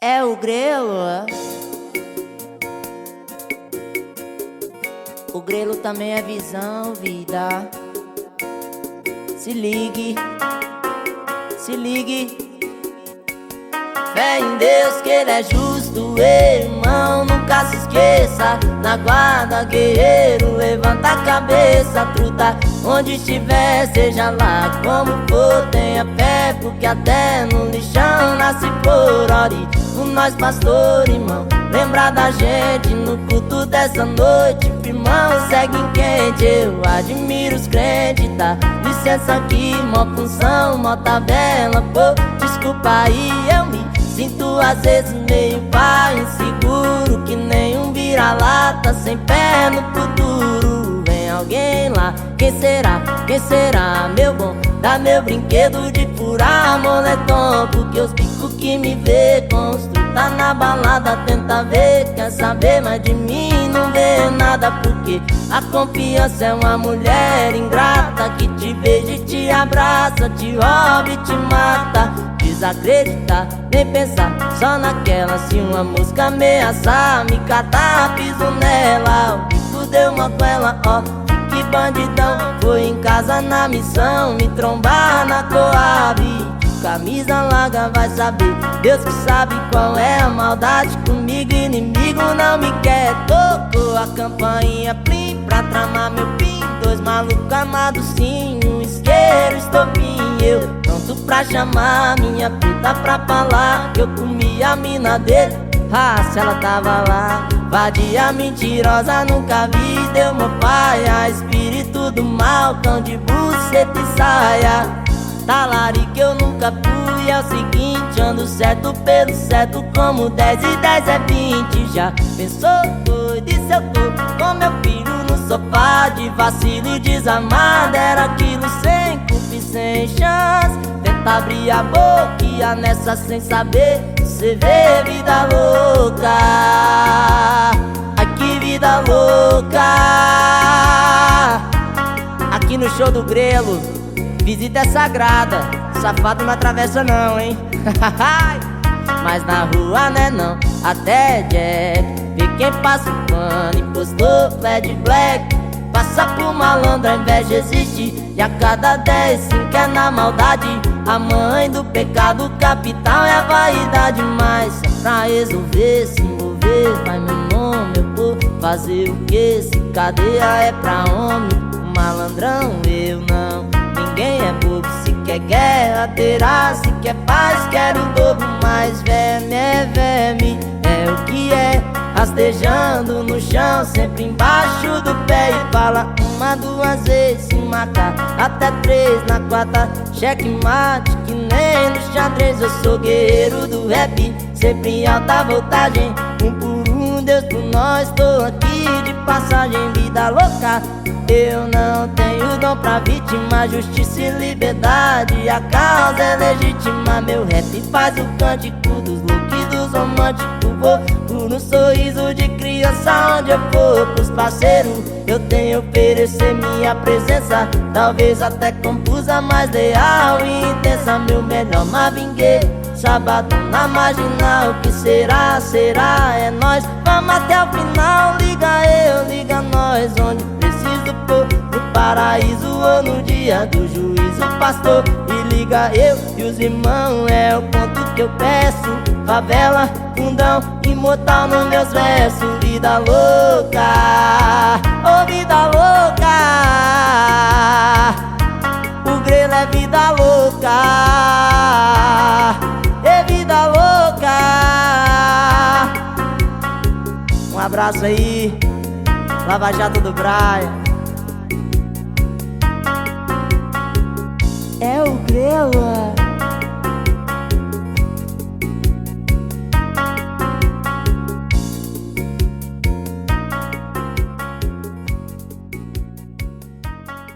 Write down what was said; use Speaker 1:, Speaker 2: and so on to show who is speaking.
Speaker 1: É o grelo. O grelo também é visão, vida. Se ligue, se ligue. Fé em Deus que Ele é justo, irmão, nunca se esqueça. Na guarda, guerreiro, levanta a cabeça, truta. Onde estiver, seja lá como for, tenha fé, porque até no lixão nasce flor. Ore por nós, pastor, irmão, lembra da gente no culto dessa noite. Irmão, segue em quente, eu admiro os crentes, tá? Licença aqui, mó função, mó tabela, pô, desculpa aí, eu me sinto às vezes meio pai, inseguro, que nem um vira-lata sem pé no futuro. Vem alguém lá, quem será? Quem será? Meu bom, dá meu brinquedo de furar moletom, porque os picos que me vê construir tá na balada, tenta ver, quer saber mais de mim, não vê nada, porque a confiança é uma mulher ingrata que te beija e te abraça, te rouba e te mata. Desacreditar, nem pensar só naquela. Se uma música ameaçar, me catar, piso nela. O bico deu uma com ela, ó, que bandidão. Foi em casa na missão, me trombar na Coab. Camisa larga vai saber, Deus que sabe qual é a maldade comigo. Inimigo não me quer. Tocou a campainha plim pra tramar meu pin. Dois malucos armados sim, um isqueiro, estopim. Eu pronto pra chamar minha puta pra falar que eu comi a mina dele. Ah, se ela tava lá, vadia mentirosa, nunca vi. Deu meu pai, a espírito do mal, cão de buceta e saia. Talarica eu nunca fui, é o seguinte, ando certo pelo certo, como 10 e 10 é 20. Já pensou, doido, e se eu tô com meu filho no sofá, de vacilo e desamado, era aquilo sem culpa e sem chance. Tenta abrir a boca e a nessa sem saber, cê vê vida louca. Ai que vida louca. Aqui no show do Grelo, visita é sagrada, safado não atravessa não, hein? Mas na rua né não, até Jack vê quem passa o pano e postou flat black. Passa por malandro, a inveja existe, e a cada 10, 5 é na maldade. A mãe do pecado capital é a vaidade. Mas é pra resolver, se envolver, vai meu nome, eu vou fazer o que? Se cadeia é pra homem, o malandrão eu não. Ninguém é bobo, se quer guerra terá, se quer paz quer o dobro. Mas verme é verme, é o que é, rastejando no chão, sempre embaixo do pé. E fala uma, duas vezes, se matar, até 3 na quarta, checkmate, que nem no xadrez. Eu sou guerreiro do rap, sempre em alta voltagem, um por um, Deus por nós, tô aqui de passagem. Vida louca, eu não tenho dom pra vítima, justiça e liberdade, a causa é legítima. Meu rap faz o cântico dos loucos e dos românticos. Vou por um sorriso de criança onde eu for. Pros parceiros eu tenho a oferecer minha presença, talvez até confusa, mas leal e intensa. Meu melhor Marvin Gaye, sábado na marginal. O que será, será, é nóis, vamos até o final. Liga eu, liga nós, onde preciso pôr, no paraíso ou no dia do juízo, pastor. E liga eu e os irmãos, é o ponto que eu peço. Favela, fundão, imortal nos meus versos. Vida louca, oh vida louca. O Grelo é vida louca, é vida louca. Um abraço aí, Lava Jato do Braia.
Speaker 2: É o Grelo.